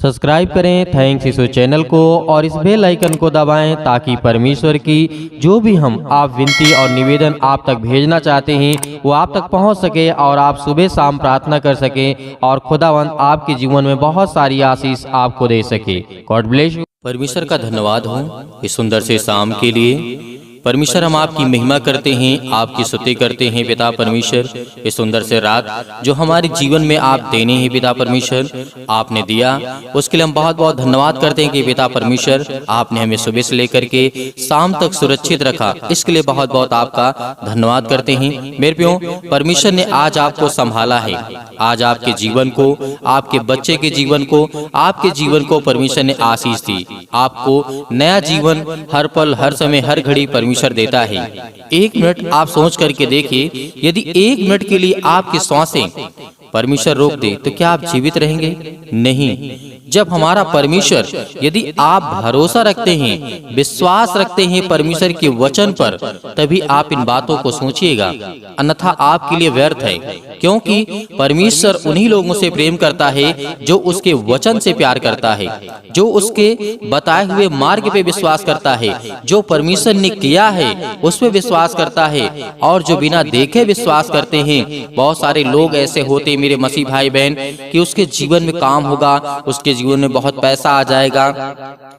Subscribe करें thanks यीशु channel को और इस बेल आइकन को दबाएं ताकि परमेश्वर की जो भी हम आप विनती और निवेदन आप तक भेजना चाहते हैं वो आप तक पहुंच सके और आप सुबह शाम प्रार्थना कर सकें और खुदावंद आपके जीवन में बहुत सारी आशीष आपको दे सके। God bless you. परमेश्वर का धन्यवाद हो इस सुंदर से शाम के लिए। परमेश्वर हम आपकी महिमा करते हैं, आपकी स्तुति करते हैं पिता परमेश्वर। इस सुंदर से रात जो हमारे जीवन में आप देने हैं पिता परमेश्वर, आपने दिया उसके लिए हम बहुत बहुत धन्यवाद करते हैं कि पिता परमेश्वर आपने हमें सुबह से लेकर के शाम तक सुरक्षित रखा, इसके लिए बहुत बहुत आपका धन्यवाद करते हैं। मेरे प्यो, परमेश्वर ने आज आपको संभाला है, आज आपके जीवन को, आपके बच्चे के जीवन को, आपके जीवन को परमेश्वर ने आशीष दी। आपको नया जीवन हर पल हर समय हर घड़ी परमेश्वर देता है। एक मिनट आप सोच करके देखिए, यदि एक मिनट के लिए आपकी सांसें परमेश्वर रोक दे तो क्या आप जीवित रहेंगे? नहीं। जब हमारा परमेश्वर, यदि आप भरोसा रखते हैं, विश्वास रखते हैं परमेश्वर के वचन पर, तभी आप इन बातों को सोचिएगा, अन्यथा आपके लिए व्यर्थ है। क्योंकि परमेश्वर उन्हीं लोगों से प्रेम करता है जो उसके वचन से प्यार करता है, जो उसके बताए हुए मार्ग पे विश्वास करता है, जो परमेश्वर ने किया है उस पे विश्वास करता है, और जो बिना देखे विश्वास करते हैं। बहुत सारे लोग ऐसे होते मेरे मसीह भाई बहन कि उसके जीवन में काम होगा, उसके जीवन में बहुत पैसा आ जाएगा,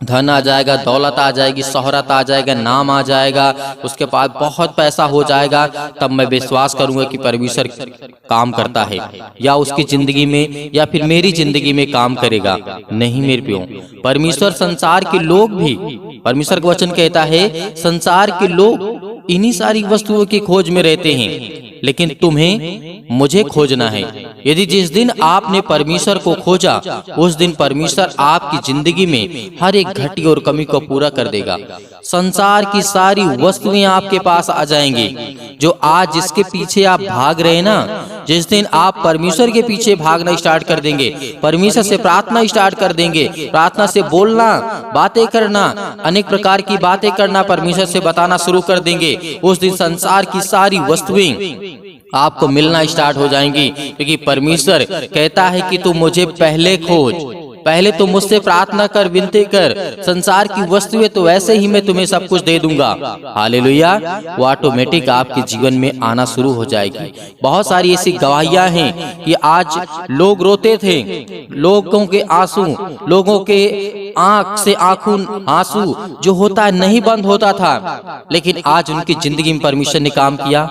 धन आ जाएगा, दौलत आ जाएगी, शोहरत आ जाएगा, नाम आ जाएगा, उसके पास बहुत पैसा हो जाएगा, तब मैं विश्वास करूंगा कि परमेश्वर काम करता है, या उसकी जिंदगी में या फिर मेरी जिंदगी में काम करेगा। नहीं मेरे प्यो, परमेश्वर संसार के लोग भी, परमेश्वर का वचन कहता है संसार के लोग इन्हीं सारी वस्तुओं की खोज में रहते हैं, लेकिन तुम्हें मुझे खोजना है। यदि जिस दिन आपने परमेश्वर को खोजा उस दिन परमेश्वर आपकी जिंदगी में हर एक घटी और कमी को पूरा कर देगा। संसार की सारी वस्तुएं आपके पास आ जाएंगी। जो आज जिसके पीछे आप भाग रहे हैं ना, जिस दिन आप परमेश्वर के पीछे भागना स्टार्ट कर देंगे, परमेश्वर से प्रार्थना स्टार्ट कर देंगे, प्रार्थना से बोलना, बातें करना, अनेक प्रकार की बातें करना, परमेश्वर से बताना शुरू कर देंगे, उस दिन संसार की सारी वस्तुएं आपको मिलना स्टार्ट हो जाएंगी। क्योंकि परमेश्वर कहता है कि तू मुझे पहले खोज, पहले तो मुझसे प्रार्थना कर, विनती कर, संसार की वस्तुएं तो वैसे ही मैं तुम्हें सब कुछ दे दूंगा। हालेलुया। वो ऑटोमेटिक आपके जीवन में आना शुरू हो जाएगी। बहुत सारी ऐसी गवाहियां हैं कि आज लोग रोते थे, लोगों के आंसू, लोगों के आंख से आंसू जो होता है नहीं बंद होता था, लेकिन आज उनकी जिंदगी में परमेश्वर ने काम किया।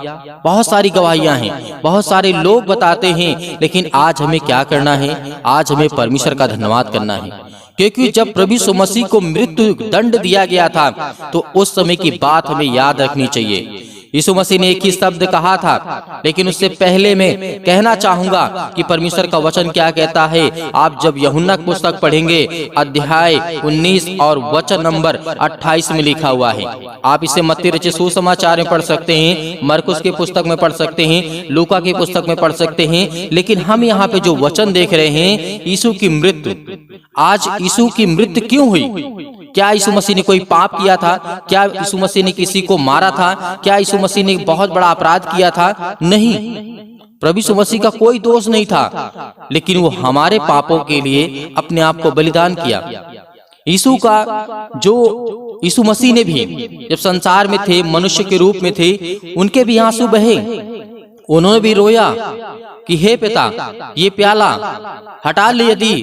बहुत सारी गवाहियां हैं, बहुत सारे लोग बताते हैं, लेकिन आज हमें क्या करना है? आज हमें परमेश्वर का धन्यवाद करना है। क्योंकि जब प्रभु यीशु मसीह को मृत्यु दंड दिया गया था तो उस समय की बात हमें याद रखनी चाहिए। यीशु मसीह ने एक ही शब्द कहा था, लेकिन उससे पहले मैं कहना चाहूंगा कि परमेश्वर का वचन क्या कहता है। आप जब यूहन्ना की पुस्तक पढ़ेंगे अध्याय 19 और वचन नंबर 28 में लिखा हुआ है। आप इसे मत्ती रचित सुसमाचार में पढ़ सकते हैं, मरकुस की पुस्तक में पढ़ सकते हैं, लूका की पुस्तक में पढ़ सकते हैं। लेकिन हम यहाँ पे जो वचन देख रहे हैं, यीशु की मृत्यु, आज यीशु की मृत्यु क्यों हुई? क्या यीशु मसीह ने कोई पाप किया था? क्या यीशु मसीह ने किसी को मारा था? क्या यीशु मसीह ने बहुत बड़ा अपराध किया था? नहीं, प्रभु यीशु मसीह का कोई दोष नहीं था, लेकिन वो हमारे पापों के लिए अपने आप को बलिदान किया। यीशु का जो यीशु मसीह ने भी जब संसार में थे, मनुष्य के रूप में थे, उनके भी आंसू बहे, उन्होंने भी रोया कि हे पिता ये प्याला हटा ले यदि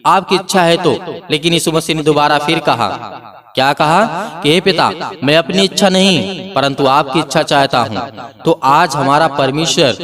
आपकी इच्छा है तो। लेकिन यीशु मसीह ने दोबारा फिर कहा, क्या कहा कि हे पिता मैं अपनी इच्छा नहीं परंतु आपकी इच्छा चाहता हूँ। तो आज हमारा परमेश्वर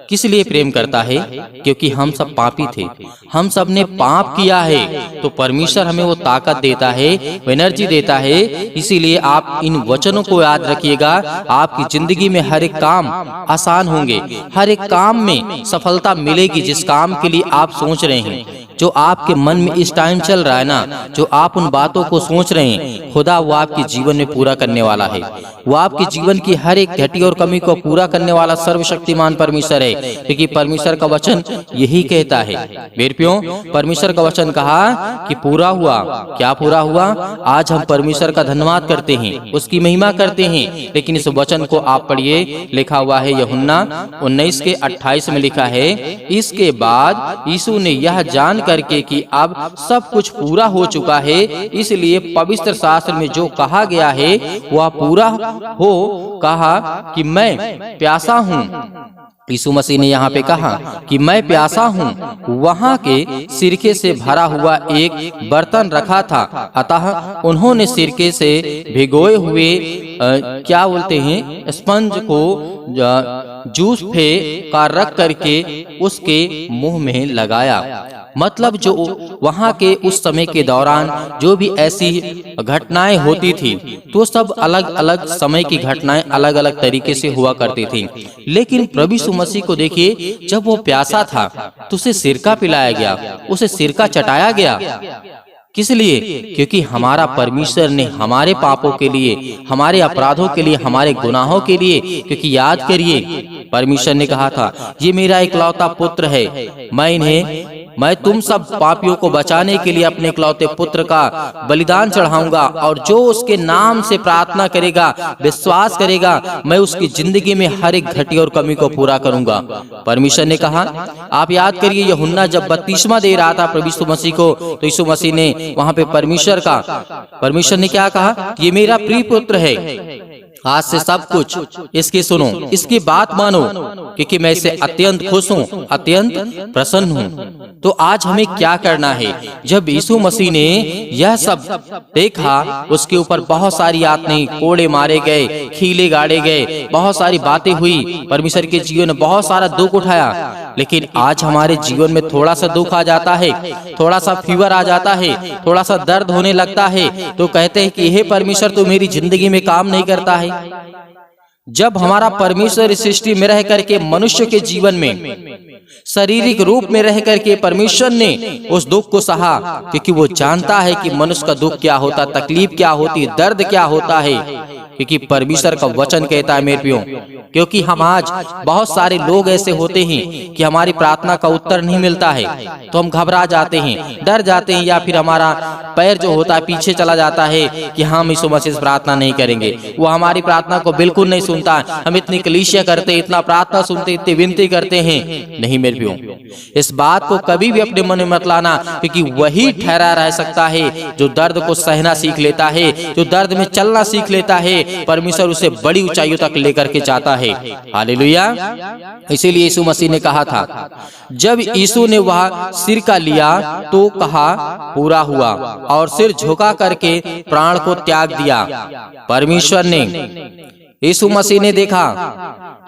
किस लिए प्रेम करता है? क्योंकि हम सब पापी थे, हम सब ने पाप किया है, तो परमेश्वर हमें वो ताकत देता है, वो एनर्जी देता है। इसीलिए आप इन वचनों को याद रखिएगा। आपकी जिंदगी में हर एक काम आसान होंगे, हर एक काम में सफलता मिलेगी। जिस काम के लिए आप सोच रहे हैं, जो आपके मन में इस टाइम चल रहा है ना, जो आप उन बातों को सोच रहे हैं, खुदा वो आपके जीवन में पूरा करने वाला है। वो आपके जीवन की हर एक घटी और कमी को पूरा करने वाला सर्वशक्तिमान परमेश्वर है। क्योंकि परमेश्वर का वचन यही कहता है। मेरे प्यो, परमेश्वर का वचन कहा कि पूरा हुआ। क्या पूरा हुआ? आज हम परमेश्वर का धन्यवाद करते हैं, उसकी महिमा करते हैं। लेकिन इस वचन को आप पढ़िए, लिखा हुआ है यूहन्ना 19 के 28 में लिखा है, इसके बाद यीशु ने यह जानकर करके कि अब सब कुछ पूरा हो चुका है, इसलिए पवित्र शास्त्र में जो कहा गया है वह पूरा हो, कहा कि मैं प्यासा हूँ। यीशु मसीह ने यहाँ पे कहा कि मैं प्यासा हूँ। वहाँ के सिरके से भरा हुआ एक बर्तन रखा था, अतः उन्होंने सिरके से भिगोए हुए क्या बोलते हैं स्पंज को जूस का रख करके उसके मुंह में लगाया। मतलब जो वहाँ के उस समय के दौरान जो भी ऐसी घटनाएं होती थी तो सब अलग अलग समय की घटनाएं अलग अलग तरीके से हुआ करती थी। लेकिन प्रभु यीशु मसीह को देखिए, जब वो प्यासा था तो उसे सिरका पिलाया गया, उसे सिरका चटाया गया। किस लिए? क्योंकि हमारा परमेश्वर ने हमारे पापों के लिए, हमारे अपराधों के लिए, हमारे गुनाहों के लिए, क्योंकि याद करिए परमेश्वर ने कहा था ये मेरा इकलौता पुत्र है, मैं तुम सब पापियों को बचाने के लिए अपने इकलौते पुत्र का बलिदान चढ़ाऊंगा, और जो उसके नाम से प्रार्थना करेगा, विश्वास करेगा, मैं उसकी जिंदगी में हर एक घटी और कमी को पूरा करूंगा। परमेश्वर ने कहा, आप याद करिए यूहन्ना जब बपतिस्मा दे रहा था प्रभु यीशु मसीह को, तो यीशु मसीह ने वहां पे परमेश्वर ने क्या कहा, ये मेरा प्रिय पुत्र है। आज से सब कुछ इसकी सुनो, इसकी बात मानो, क्योंकि मैं इससे अत्यंत खुश हूँ, अत्यंत प्रसन्न हूँ। तो आज हमें क्या करना है? जब यीशु मसीह ने यह सब देखा, उसके ऊपर बहुत सारी यातनाएं, कोड़े मारे गए, खीले गाड़े गए, बहुत सारी बातें हुई, परमेश्वर के जीवन में बहुत सारा दुख उठाया। लेकिन आज हमारे जीवन में थोड़ा सा दुख आ जाता है, थोड़ा सा फीवर आ जाता है, थोड़ा सा दर्द होने लगता है, तो कहते हैं कि हे परमेश्वर तू मेरी जिंदगी में काम नहीं करता है। जब हमारा परमेश्वर इस सृष्टि में रह करके मनुष्य के जीवन में शारीरिक रूप में रह करके परमेश्वर ने उस दुख को सहा, क्योंकि वो जानता है कि मनुष्य का दुख क्या होता, तकलीफ क्या होती, दर्द क्या होता है, क्योंकि परमेश्वर का वचन कहता है मेरे प्रियो। क्योंकि हम आज बहुत सारे लोग ऐसे होते हैं कि हमारी प्रार्थना का उत्तर नहीं मिलता है तो हम घबरा जाते हैं, डर जाते हैं, या फिर हमारा पैर जो होता है पीछे चला जाता है कि हम यीशु मसीह से प्रार्थना नहीं करेंगे, वो हमारी प्रार्थना को बिल्कुल नहीं सुनता। हम इतनी कलीसिया करते, इतना प्रार्थना सुनते, इतनी विनती करते हैं, नहीं मेरे प्रियो, इस बात को कभी भी अपने मन में मत लाना, क्योंकि वही ठहरा रह सकता है जो दर्द को सहना सीख लेता है, जो दर्द में चलना सीख लेता है। परमेश्वर उसे बड़ी ऊंचाइयों तक लेकर के जाता है। हालेलुया। इसीलिए यीशु मसीह ने कहा था, जब यीशु ने वह सिरका लिया तो कहा पूरा हुआ, और सिर झुका करके प्राण को त्याग दिया। परमेश्वर ने, यीशु मसीह ने देखा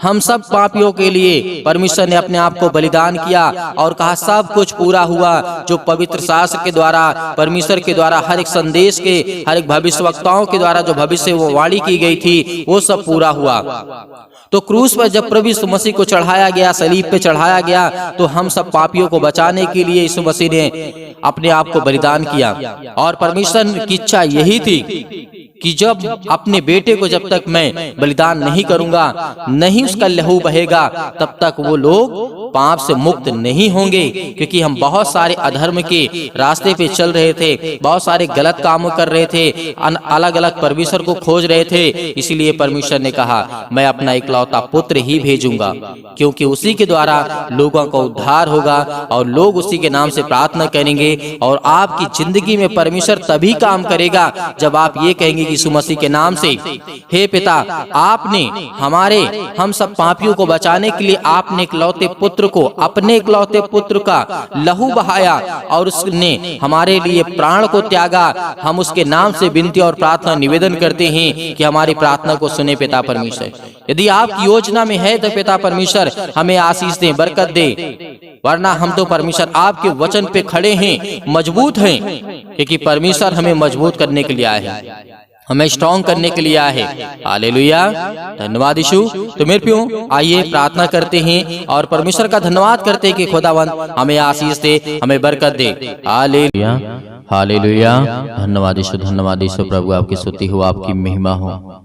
हम सब पापियों के लिए परमेश्वर ने अपने आप को बलिदान किया और कहा सब कुछ पूरा हुआ। जो पवित्र शास्त्र के द्वारा, परमेश्वर के द्वारा, हर एक संदेश के, हर एक भविष्यवक्ताओं के द्वारा जो भविष्य वो वाणी की गई थी वो सब पूरा हुआ। तो क्रूस पर जब प्रभु यीशु मसीह को चढ़ाया गया, सलीब पे चढ़ाया गया, तो हम सब पापियों को बचाने के लिए यीशु मसीह ने अपने आप को बलिदान किया। और परमेश्वर की इच्छा यही थी कि जब अपने बेटे को, जब तक मैं बलिदान नहीं करूंगा, नहीं उसका लहू बहेगा, तब तक वो लोग पाप से मुक्त नहीं होंगे। क्योंकि हम बहुत सारे अधर्म के रास्ते पे चल रहे थे, बहुत सारे गलत काम कर रहे थे, अलग अलग परमेश्वर को खोज रहे थे। इसीलिए परमेश्वर ने कहा मैं अपना इकलौता पुत्र ही भेजूंगा, क्योंकि उसी के द्वारा लोगों का उद्धार होगा और लोग उसी के नाम से प्रार्थना करेंगे। और आपकी जिंदगी में परमेश्वर तभी काम करेगा जब आप ये कहेंगे यीशु मसीह के नाम से, हे पिता, आपने हम सब पापियों को बचाने के लिए आपने इकलौते पुत्र को, अपने इकलौते पुत्र का लहू बहाया और उसने हमारे लिए प्राण को त्यागा। हम उसके नाम से विनती और प्रार्थना निवेदन करते हैं कि हमारी प्रार्थना को सुने पिता परमेश्वर। यदि आपकी योजना में है तो पिता परमेश्वर हमें आशीष दे, बरकत दे, वरना हम तो परमेश्वर आपके वचन पे खड़े हैं, मजबूत हैं, क्योंकि परमेश्वर हमें मजबूत करने के लिए आए हैं, हमें स्ट्रॉन्ग करने के लिए आए हैं। हालेलुया, धन्यवाद यीशु। तो मेरे प्रियो, आइए प्रार्थना करते हैं और परमेश्वर का धन्यवाद करते हैं कि खुदावंद हमें आशीष दे, हमें बरकत दे। हालेलुया, हालेलुया, धन्यवाद यीशु, धन्यवाद यीशु। प्रभु आपकी स्तुति हो, आपकी महिमा हो।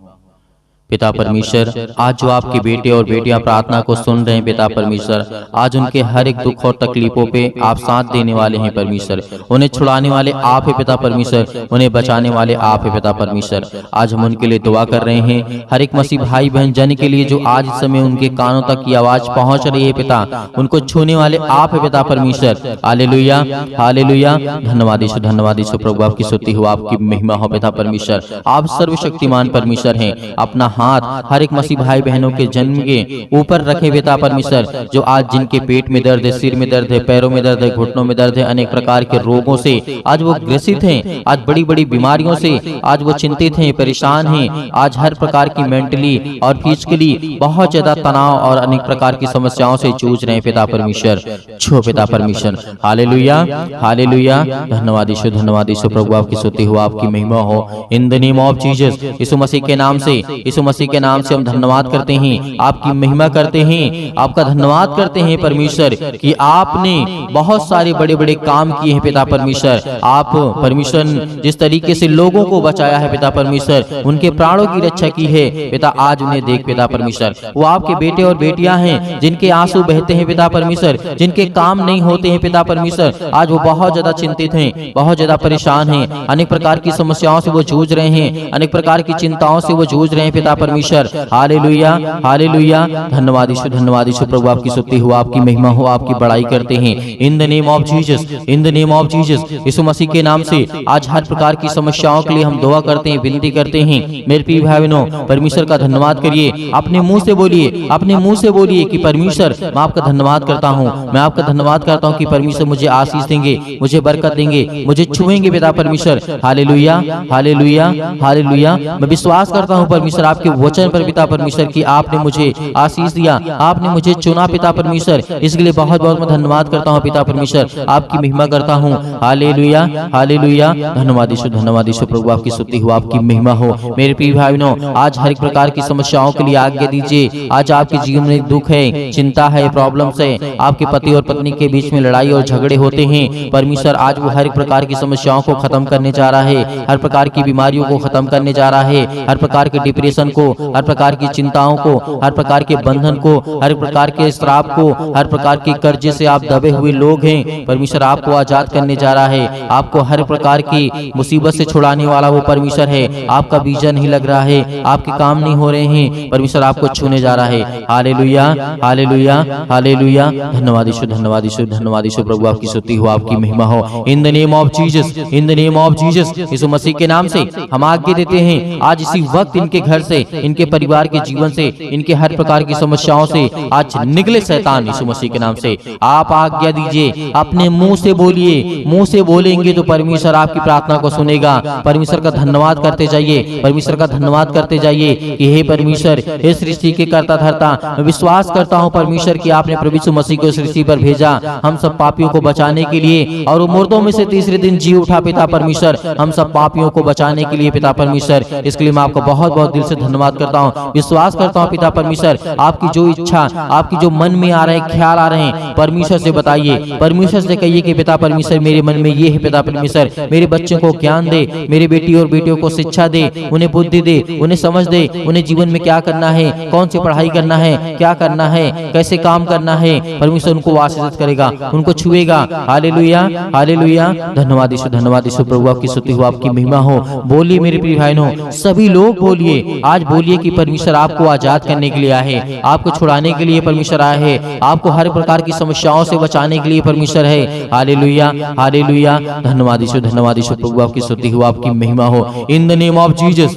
पिता परमेश्वर, आज जो आपके बेटे और बेटियां प्रार्थना को सुन रहे हैं पिता परमेश्वर, आज उनके हर एक दुख और तकलीफों पे आप साथ देने वाले हैं परमेश्वर। उन्हें छुड़ाने वाले आप है पिता परमेश्वर, उन्हें बचाने वाले आप है पिता परमेश्वर। आज हम उनके लिए दुआ कर रहे हैं, हर एक मसीह भाई बहन जन के लिए जो आज इस समय उनके कानों तक की आवाज पहुंच रही है पिता, उनको छूने वाले आप है पिता परमेश्वर। Hallelujah, hallelujah. धन्यवाद यीशु, धन्यवाद यीशु प्रभु, आपकी स्तुति हो, आपकी महिमा हो पिता परमेश्वर। आप सर्वशक्तिमान परमेश्वर हैं। अपना हाथ हर एक मसीह भाई बहनों के जन्म के ऊपर रखे पिता परमेश्वर, जो आज जिनके पेट में दर्द है, सिर में दर्द है, पैरों में दर्द है, घुटनों में दर्द है, अनेक प्रकार के रोगों से आज वो ग्रसित हैं, आज बड़ी बड़ी बीमारियों से आज वो चिंतित हैं, परेशान हैं, आज हर प्रकार की मेंटली और फिजिकली बहुत ज्यादा तनाव और अनेक प्रकार की समस्याओं से जूझ रहे हैं पिता परमेश्वर। छो पिता परमेश्वर। Hallelujah, hallelujah. धन्यवाद यीशु, धन्यवाद यीशु प्रभु, आपकी स्तुति हो, आपकी महिमा हो। In the name of Jesus, Yeshu Masih के नाम से, यीशु मसीह के नाम से हम धन्यवाद करते हैं, आपकी महिमा करते हैं, आपका धन्यवाद करते हैं परमेश्वर कि आपने बहुत सारे बड़े बड़े काम किए हैं पिता परमेश्वर। आप परमेश्वर जिस तरीके से लोगों को बचाया है पिता परमेश्वर, उनके प्राणों की रक्षा की है पिता, आज उन्हें देख पिता परमेश्वर। वो आपके बेटे और बेटियां हैं जिनके आंसू बहते हैं पिता परमेश्वर, जिनके काम नहीं होते हैं पिता परमेश्वर, आज वो बहुत ज्यादा चिंतित हैं, बहुत ज्यादा परेशान हैं, अनेक प्रकार की समस्याओं से वो जूझ रहे हैं, अनेक प्रकार की चिंताओं से वो जूझ रहे हैं पिता परमेश्वर। Hallelujah, hallelujah. धन्यवाद यीशु, धन्यवाद यीशु प्रभु, आपकी स्तुति हो, आपकी महिमा हो, आपकी बड़ाई करते हैं। In the name of Jesus, in the name of Jesus, Yeshu Masih के नाम से आज हर प्रकार की समस्याओं के लिए हम दुआ करते हैं, विनती करते हैं। मेरे प्रिय भाई बहनों, परमेश्वर का धन्यवाद करिए, अपने मुंह से बोलिए, अपने मुंह से बोलिए कि परमेश्वर मैं आपका धन्यवाद करता हूँ, मैं आपका धन्यवाद करता हूँ कि परमेश्वर मुझे आशीष देंगे, मुझे बरकत देंगे, मुझे छुएंगे पिता परमेश्वर। Hallelujah, hallelujah, hallelujah. मैं विश्वास करता हूँ परमेश्वर आपके वचन पर पिता परमेश्वर कि आपने मुझे आशीष दिया, आपने मुझे चुना पिता परमेश्वर, इसके लिए बहुत बहुत मैं धन्यवाद करता हूँ पिता परमेश्वर, आपकी महिमा करता हूँ। Hallelujah, hallelujah. धन्यवाद यीशु, धन्यवाद यीशु प्रभु, आपकी स्तुति हो, आपकी महिमा हो। मेरे प्रिय भाई बहनों, आज हर एक प्रकार की समस्याओं के लिए आज्ञा दीजिए। आज आपके जीवन में दुख है, चिंता है, प्रॉब्लम्स है, आपके पति और पत्नी के बीच में लड़ाई और झगड़े होते हैं, परमेश्वर आज वो हर एक प्रकार की समस्याओं को खत्म करने जा रहा है, हर प्रकार की बीमारियों को खत्म करने जा रहा है, हर प्रकार के डिप्रेशन को, हर प्रकार की चिंताओं को, हर प्रकार के बंधन को, हर प्रकार के श्राप को, हर प्रकार के कर्जे से आप दबे हुए लोग हैं, परमेश्वर आपको आजाद करने जा रहा है। आपको हर प्रकार की मुसीबत से छुड़ाने वाला वो परमेश्वर है। आपका वीजा नहीं लग रहा है, आपके काम नहीं हो रहे हैं, परमेश्वर आपको छूने जा रहा है। Hallelujah, hallelujah, hallelujah. धन्यवाद यीशु, धन्यवाद यीशु, धन्यवाद यीशु प्रभु, आपकी स्तुति हो, आपकी महिमा हो। In the name of Jesus, in the name of Jesus, Yeshu Masih के नाम से हम आज्ञा देते हैं, आज इसी वक्त इनके घर से, इनके परिवार के जीवन से, इनके हर प्रकार की समस्याओं से आज निकले शैतान, यीशु मसीह के नाम से आप आज्ञा दीजिए। अपने मुंह से बोलिए, मुंह से बोलेंगे तो परमेश्वर आपकी प्रार्थना को सुनेगा। परमेश्वर का धन्यवाद करते जाइए, परमेश्वर का धन्यवाद करते जाइए कि हे परमेश्वर, हे सृष्टि के कर्ता धर्ता, मैं विश्वास करता हूँ परमेश्वर कि आपने प्रभु यीशु मसीह को सृष्टि पर भेजा हम सब पापियों को बचाने के लिए, और वो मुर्दों में से तीसरे दिन जी उठा पिता परमेश्वर, हम सब पापियों को बचाने के लिए पिता परमेश्वर। इसके लिए मैं आपको बहुत बहुत दिल से धन्यवाद करता हूँ, विश्वास करता हूँ पिता परमेश्वर, आपकी जो इच्छा, आपकी जो मन में आ रहे ख्याल आ रहे हैं, परमेश्वर से बताइए, परमेश्वर से कहिए कि पिता परमेश्वर मेरे मन में ये है पिता परमेश्वर, मेरे बच्चों को ज्ञान दे, मेरे बेटी और बेटियों को शिक्षा दे, उन्हें बुद्धि दे, उन्हें समझ दे, उन्हें जीवन में क्या करना है, कौन सी पढ़ाई करना है, क्या करना है, कैसे काम करना है, परमेश्वर उनको आशीषित करेगा, उनको छुएगा। Hallelujah, hallelujah. धन्यवाद यीशु, धन्यवाद यीशु प्रभु, आपकी स्तुति हो, आपकी महिमा हो। बोलिए मेरे प्रिय भाइयों, सभी लोग बोलिए, आज बोलिए कि परमेश्वर आपको आजाद करने के लिए आए हैं, आपको छुड़ाने के लिए परमेश्वर आए हैं, आपको हर प्रकार की समस्याओं से बचाने के लिए परमेश्वर है। Hallelujah, hallelujah. धन्यवाद यीशु, धन्यवाद यीशु प्रभु, आपकी स्तुति हो, आपकी महिमा हो। In the name of Jesus,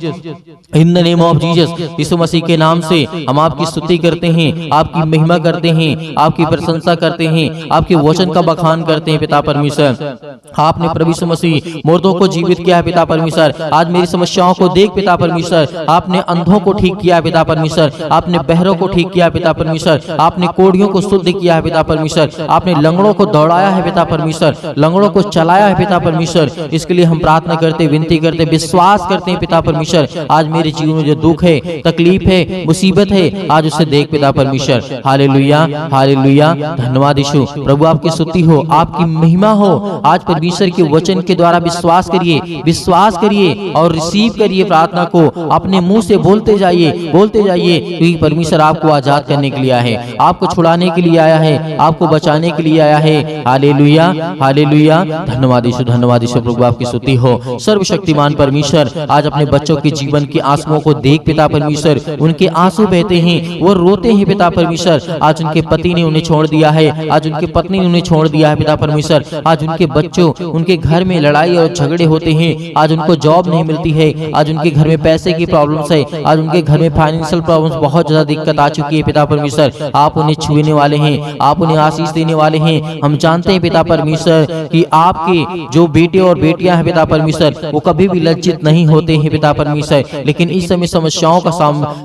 in the name of Jesus, Yeshu Masih के नाम से हम आपकी स्तुति करते हैं, आपकी महिमा करते हैं, आपकी प्रशंसा करते हैं, आपके वचन का बखान करते हैं पिता परमेश्वर। आपने प्रभु यीशु मसीह मुर्दों को जीवित किया है पिता परमेश्वर, आज मेरी समस्याओं को देख पिता परमेश्वर, आपने अंधों को ठीक किया है पिता परमेश्वर, आपने बहरों को ठीक किया है पिता परमेश्वर, आपने कोढ़ियों को शुद्ध किया है पिता परमेश्वर, आपने लंगड़ों को दौड़ाया है पिता परमेश्वर, लंगड़ों को चलाया है पिता परमेश्वर। इसके लिए हम प्रार्थना करते, विनती करते, विश्वास करते हैं पिता परमेश्वर, आज मेरे जीवन में जो दुख है, तकलीफ है, मुसीबत है, आज उसे देख पिता परमेश्वर। Hallelujah, hallelujah. धन्यवाद यीशु प्रभु, आपकी स्तुति हो, आपकी महिमा हो। आज परमेश्वर के वचन के द्वारा विश्वास करिए, विश्वास करिए और रिसीव करिए प्रार्थना को, अपने मुंह से बोलते जाइए, क्योंकि परमेश्वर आपको आजाद करने के लिए आया है, आपको छुड़ाने के लिए आया है, आपको बचाने के लिए आया है। Hallelujah, hallelujah. धन्यवाद यीशु, धन्यवाद यीशु। प्रभु आपकी स्तुति हो। सर्वशक्तिमान परमेश्वर, आज अपने बच्चों के जीवन के आंसुओं को देख पिता परमेश्वर, उनके आंसू बहते हैं, वो रोते हैं पिता परमेश्वर। आज उनके पति ने उन्हें छोड़ दिया है, आज उनके पत्नी ने उन्हें छोड़ दिया है पिता परमेश्वर। आज उनके बच्चों, उनके घर में लड़ाई और झगड़े होते हैं, आज उनको जॉब नहीं मिलती है, आज उनके घर में पैसे की प्रॉब्लम्स है, आज उनके घर में फाइनेंशियल प्रॉब्लम्स, बहुत ज्यादा दिक्कत आ चुकी है पिता परमेश्वर। आप उन्हें छूने वाले हैं, आप उन्हें आशीष देने वाले हैं। हम जानते हैं पिता परमेश्वर कि आपके जो बेटे और बेटियां हैं पिता परमेश्वर, वो कभी भी लज्जित नहीं होते हैं पिता परमेश्वर, लेकिन इस समय समस्याओं का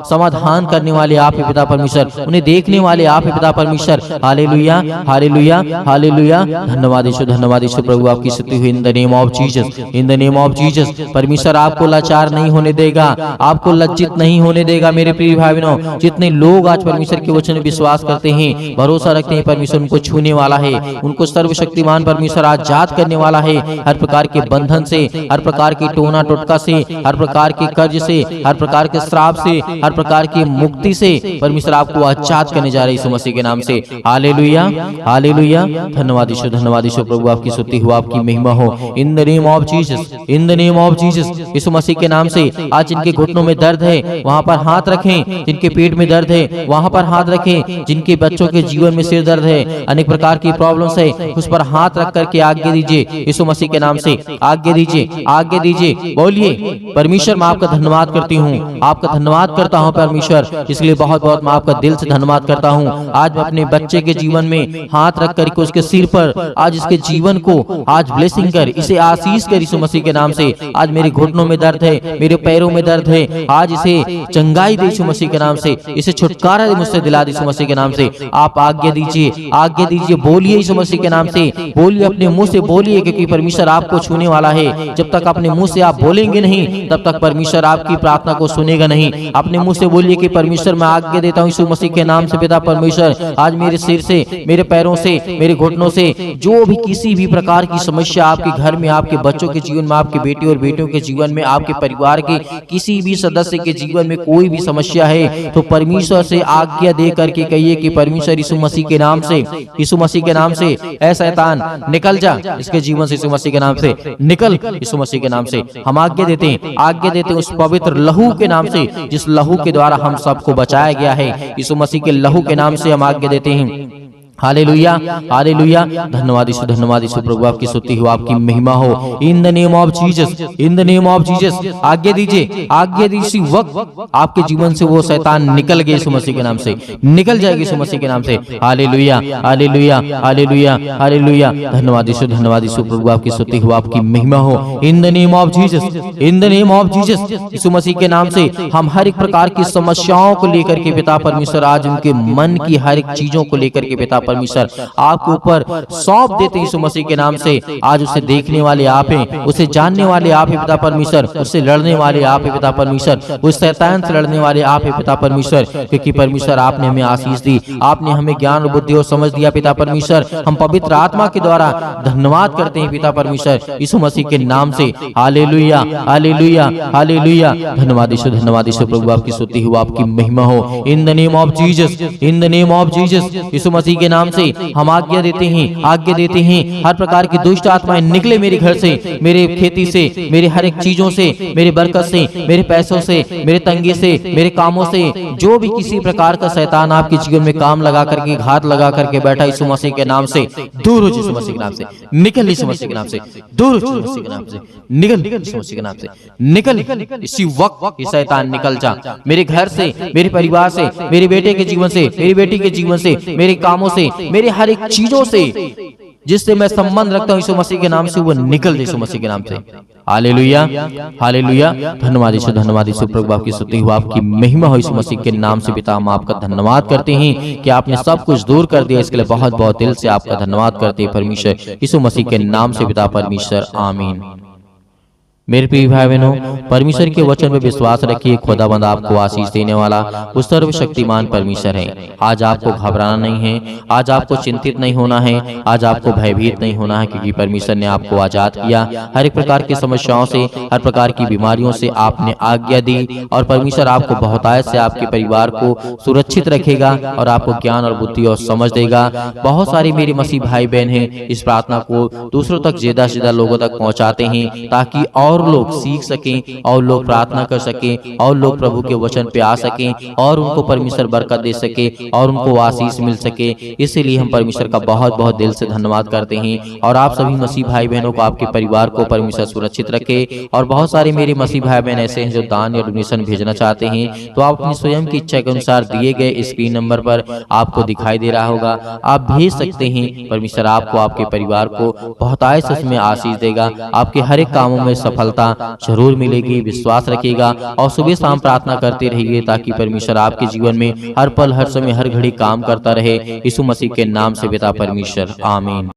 समाधान करने वाले आप हैं पिता परमेश्वर, उन्हें देखने वाले आप हैं पिता परमेश्वर। Hallelujah, hallelujah, hallelujah. धन्यवाद यीशु, धन्यवाद यीशु। प्रभु आपकी स्तुति हुई। इन the name of Jesus, in the name of Jesus. परमेश्वर आपको लाचार नहीं होने देगा, आपको लज्जित नहीं होने देगा। मेरे प्रिय भाई बहनों, जितने लोग आज परमेश्वर के वचन में विश्वास करते हैं, भरोसा रखते हैं, परमेश्वर उनको छूने वाला है, उनको सर्वशक्तिमान परमेश्वर आजाद करने वाला है। हर प्रकार के बंधन से, हर प्रकार की टोना टोटका से, हर प्रकार के कर्ज से, हर प्रकार के श्राप से, हर प्रकार की मुक्ति से परमेश्वर आपको आजाद करने जा रहे हैं यीशु मसीह के नाम से। Hallelujah, hallelujah. धन्यवाद यीशु, धन्यवाद यीशु। प्रभु आपकी स्तुति हो, आपकी महिमा हो। In the name of Jesus, in the name of Jesus. Yeshu Masih के नाम से आज जिनके घुटनों में दर्द है वहां पर हाथ रखें, जिनके पेट में दर्द है वहां पर हाथ रखें, जिनके बच्चों के जीवन में सिर दर्द है, अनेक प्रकार की प्रॉब्लम्स है, उस पर हाथ रख करके आज्ञा दीजिए यीशु मसीह के नाम से। आज्ञा दीजिए, आज्ञा दीजिए। बोलिए, परमेश्वर मैं आपका धन्यवाद करती हूँ, आपका धन्यवाद करता हूँ परमेश्वर, इसलिए बहुत बहुत मैं आपका दिल से धन्यवाद करता हूँ। आज मैं अपने बच्चे के जीवन में हाथ रख करके उसके सिर पर आज इसके जीवन को आज ब्लेसिंग कर, इसे आशीष कर यीशु मसीह के नाम से। आज मेरे घुटनों में दर्द है, मेरे पैरों में दर्द है, आज इसे चंगाई दे यीशु मसीह के नाम से, इसे छुटकारा मुझसे दिला दे यीशु मसीह के नाम से। आप आज्ञा दीजिए, आज्ञा दीजिए। बोलिए यीशु मसीह के नाम से, बोलिए, अपने मुंह से बोलिए, क्योंकि परमेश्वर आपको छूने वाला है। जब तक अपने मुंह से आप बोलेंगे नहीं, तब तक परमेश्वर आपकी प्रार्थना को सुनेगा नहीं। अपने मुंह से बोलिए कि परमेश्वर मैं आज्ञा देता हूँ यीशु मसीह के नाम से पिता परमेश्वर, आज मेरे सिर से, मेरे पैरों से, मेरे घुटनों से जो भी किसी भी प्रकार की समस्या आपके घर में, आपके बच्चों के जीवन में, आपके बेटे और बेटियों के जीवन में, आपके परिवार के किसी भी सदस्य के जीवन में कोई भी समस्या है, तो परमेश्वर से आज्ञा दे करके कहिए कि परमेश्वर यीशु मसीह के नाम से, यीशु मसीह के नाम से, ऐ शैतान निकल जा इसके जीवन से, यीशु मसीह के नाम से निकल, यीशु मसीह के नाम से। हम आज्ञा देते हैं, आज्ञा देते हैं उस पवित्र लहू के नाम से, जिस लहू के द्वारा हम सबको बचाया गया है, यीशु मसीह के लहू के नाम से हम आज्ञा देते हैं। Hallelujah, hallelujah. धन्यवाद यीशु, धन्यवाद यीशु। प्रभु आपकी स्तुति हो, आपकी महिमा हो। In the name of Jesus, in the name of Jesus. आज्ञा दीजिए, आज्ञा दीजिए, वक्त आपके जीवन से वो शैतान निकल गए यीशु मसीह के नाम से, निकल जाएगी यीशु मसीह के नाम से। Hallelujah, hallelujah, hallelujah, hallelujah. धन्यवाद यीशु, धन्यवाद यीशु। प्रभु आपकी स्तुति हो, आपकी महिमा हो। In the name of Jesus, in the name of Jesus. Yeshu Masih के नाम से हम हर एक प्रकार की समस्याओं को लेकर के पिता परमेश्वर, आज उनके मन की हर एक चीजों को लेकर के पिता परमेश्वर आपके ऊपर सौंप देते हैं यीशु मसीह के नाम से। आज उसे देखने वाले आप हैं, उसे जानने वाले आप हैं पिता परमेश्वर, उससे लड़ने वाले आप हैं पिता परमेश्वर, उस शैतान से लड़ने वाले आप हैं पिता परमेश्वर, क्योंकि परमेश्वर आपने हमें आशीष दी, आपने हमें ज्ञान और बुद्धि और समझ दिया पिता परमेश्वर। हम पवित्र आत्मा के द्वारा धन्यवाद करते हैं पिता परमेश्वर यीशु मसीह के नाम से। Hallelujah, hallelujah, hallelujah. धन्यवाद यीशु, धन्यवाद यीशु। प्रभु आपकी स्तुति हो, आपकी महिमा हो। In the name of Jesus, in the name of Jesus. Yeshu Masih के नाम से हम आज्ञा देते हैं, आज्ञा देते हैं, हर प्रकार की दुष्ट आत्माएं निकले मेरे घर से, मेरे खेती से, मेरे हर एक चीजों से, मेरे बरकत से, मेरे पैसों से, मेरे तंगे से, मेरे कामों से, जो भी किसी प्रकार का शैतान आपके जीवन में काम लगा करके, घात लगा करके बैठा, यीशु मसीह के नाम से दूर हो, यीशु मसीह के नाम से निकल, यीशु मसीह के नाम से दूर हो, यीशु मसीह के नाम से निकल, यीशु मसीह के नाम से निकल। इसी वक्त ये शैतान निकल जा मेरे घर से, मेरे परिवार से, मेरे बेटे के जीवन से, मेरी बेटी के जीवन से, मेरे कामों से, मेरे हर एक चीजों से जिससे मैं संबंध रखता हूँ यीशु मसीह के नाम से, वो निकल यीशु मसीह के नाम से। Hallelujah, hallelujah. धन्यवाद यीशु, धन्यवाद यीशु। प्रभु आपकी स्तुति हो, आपकी महिमा हो यीशु मसीह के नाम से। पिता हम आपका धन्यवाद करते हैं कि आपने सब कुछ दूर कर दिया, इसके लिए बहुत बहुत दिल से आपका धन्यवाद करते हैं परमेश्वर यीशु मसीह के नाम से पिता परमेश्वर, आमीन। मेरे प्रिय भाई बहनों, परमेश्वर के वचन में विश्वास रखिए। खुदाबंद आपको आशीष देने वाला वो सर्वशक्तिमान परमेश्वर है। आज आपको घबराना नहीं है, आज आपको चिंतित नहीं होना है, आज आपको भयभीत नहीं होना है, क्योंकि परमेश्वर ने आपको आजाद किया। हर एक प्रकार की समस्याओं से, हर प्रकार की बीमारियों से आपने आज्ञा दी और परमेश्वर आपको बहुतायत से आपके परिवार को सुरक्षित रखेगा और आपको ज्ञान और बुद्धि और समझ देगा। बहुत सारे मेरे मसीह भाई बहन हैं, इस प्रार्थना को दूसरों तक ज्यादा से ज्यादा लोगों तक पहुंचाते हैं, ताकि और लोग सीख सकें और लोग प्रार्थना कर सकें और लोग प्रभु के वचन पे आ सकें और उनको परमेश्वर बरकत दे सके और उनको आशीष मिल सके। इसीलिए हम परमेश्वर का बहुत बहुत दिल से धन्यवाद करते हैं। और आप सभी मसीह भाई बहनों को, आपके परिवार को परमेश्वर सुरक्षित रखे। और बहुत सारे मेरे मसीह भाई बहन ऐसे हैं जो दान या डोनेशन भेजना चाहते हैं, तो आप अपनी स्वयं की इच्छा के अनुसार दिए गए स्क्रीन नंबर पर आपको दिखाई दे रहा होगा, आप भेज सकते हैं। परमेश्वर आपको, आपके परिवार को बहुतायत से उसमें आशीष देगा। आपके हर एक कामों में सफलता जरूर मिलेगी। विश्वास रखिएगा और सुबह शाम प्रार्थना करते रहिए, ताकि परमेश्वर आपके जीवन में हर पल, हर समय, हर घड़ी काम करता रहे। यीशु मसीह के नाम से पिता परमेश्वर, आमीन।